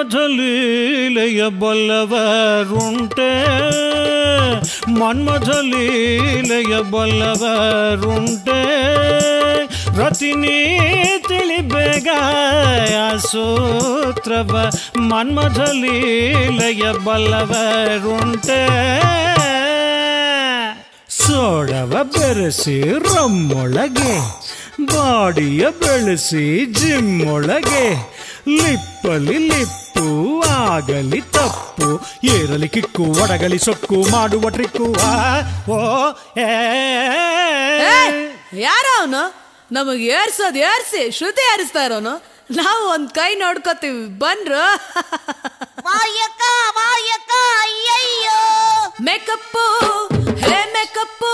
ಮನ್ಮಥಲೀಲೆಯ ಬಲ್ಲವರುಂಟೆ ಮನ್ಮಥಲೀಲೆಯ ಬಲ್ಲವರುಂಟೆ ರತಿನಿ ತಿಳಿಬೇಗ ಸೂತ್ರವ ಮನ್ಮಥಲೀಲೆಯ ಬಲ್ಲವರುಂಟೆ ಸೋಡವ ಬೆರೆಸಿ ರಮ್ಮೊಳಗೆ ಬಾಡಿಯ ಬೆಳೆಸಿ ಜಿಮ್ಮೊಳಗೆ ಲಿಪ್ಪಲಿ ಲಿಪ್ಪು ಆಗಲಿ ತಪ್ಪು ಏರಲಿ ಕಿಕ್ಕು ಒಡಗಲಿ ಸೊಕ್ಕು ಮಾಡುವ ಟ್ರಿಕ್ಕು ಓ ಯಾರ ಅವನು ನಮಗೆ ಏರ್ಸೋದು ಏರ್ಸಿ ಶ್ರುತಿ ಏರಿಸ್ತಾ ಇರೋನು ನಾವು ಒಂದ್ ಕೈ ನೋಡ್ಕೋತೀವಿ ಬನ್ರು ಅಯ್ಯಯ್ಯೋ ಮೇಕಪ್ಪು ಹೇ ಮೇಕಪ್ಪು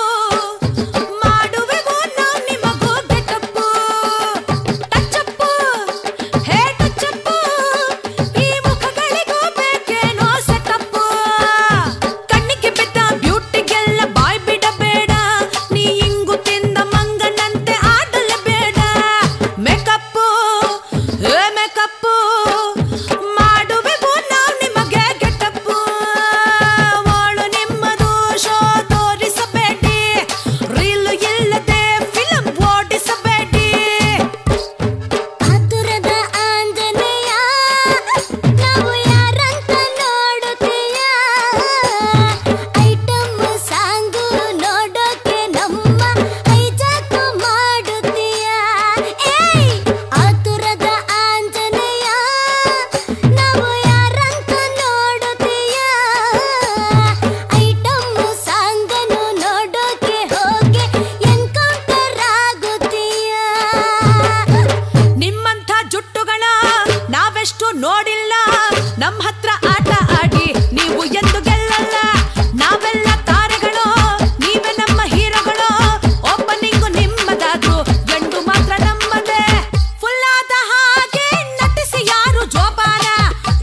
ಮಾಡುವೆವು ನಾವು ನಿಮಗೂ ಬೇಕಪ್ಪು ಟಚ್ಚಪ್ಪು ಹೇ ಟಚ್ಚಪ್ಪು ಈ ಮುಖಗಳಿಗೂ ಬೇಕೇನೋ ಸೆಟಪ್ಪು ಕಣ್ಣಿಗೆ ಬಿದ್ದ ಬ್ಯೂಟಿಗೆಲ್ಲ ಬಾಯ್ ಬಿಡಬೇಡ ನೀ ಇಂಗು ತಿಂದ ಮಂಗನಂತೆ ಆಡಲೇಬೇಡ ಮೇಕಪ್ಪು ಹೇ ಮೇಕಪ್ಪು ಮಾಡುವೆವು ನಾವು ನಿಮಗೆ ಗೆಟಪ್ಪು ವಾಳು ನಿಮ್ಮದು ಶೋ ತೋರಿಸಬೇಡಿ ರೀಲು ಇಲ್ಲದೆ ಫಿಲಂ ಓಡಿಸಬೇಡಿ ಆತುರದ ಆಂಜನೇಯ ನಾವು ಯಾರಂತ ನೋಡುತ್ತೀಯ ಐಟಮ್ ಸಾಂಗು ನೋಡೋಕೆ ನಮ್ಮ ಹೈಜಾಕು ಮಾಡುತ್ತೀಯ ಏಯ್ ಆತುರದ ಆಂಜನೇಯ ನಾವು ಯಾರಂತ ನೋಡುತ್ತೀಯ ಐಟಮ್ ಸಾಂಗನು ನೋಡೋಕೆ ಹೋಗಿ ಎನ್ಕೌಂಟರ್ ಆಗುತ್ತೀಯ ನಿಮ್ಮಂಥ ಜುಟ್ಟುಗಳ ನಾವೆಷ್ಟು ನೋಡಿಲ್ಲ ನಮ್ಮ ಹತ್ರ ಆಟ ಆಡಿ ನೀವು ಎಂದು ಗೆಲ್ಲಲ್ಲ ನಾವೆಲ್ಲ ತಾರೆಗಳು ನೀವೇ ನಮ್ಮ ಹೀರೋಗಳು ಓಪನಿಂಗು ನಿಮ್ಮದಾದ್ರು ಗಂಡು ಮಾತ್ರ ನಮ್ಮದೇ ಫುಲ್ ಆದ ಹಾಗೆ ನಟಿಸಿ ಯಾರು ಜೋಪಾನ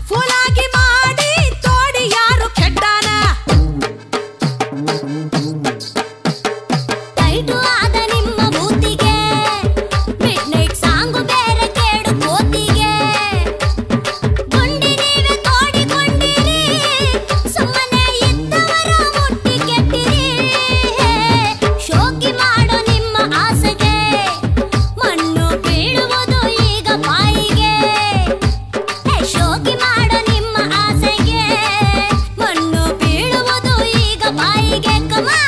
ಫುಲ್ ಆಗಿ ಮಾಡಿ ತೋಡಿ ಯಾರು ಕೆಡ್ಡಾನ ಟೈಟು ಆದ ನಿಮ್ಮ ಬೂತಿಗೆ ಮಿಡ್ ನೈಟ್ ಸಾಂಗು ಬೇರೆ ಕೇಡು ಕೋತಿಗೆ ಗುಂಡಿ ನೀವೇ ತೋಡಿಕೊಂಡಿರಿ ಸುಮ್ಮನೆ ಇದ್ದವರ ಮುಟ್ಟಿ ಕೆಟ್ಟಿರಿ ಶೋಕಿ ಮಾಡೋ ನಿಮ್ಮ ಆಸೆಗೆ ಮಣ್ಣು ಬೀಳುವುದು ಈಗ ಬಾಯಿಗೆ ಶೋಕಿ ಮಾಡೋ ನಿಮ್ಮ ಆಸೆಗೆ ಮಣ್ಣು ಬೀಳುವುದು ಈಗ ಬಾಯಿಗೆ ಕಮಾ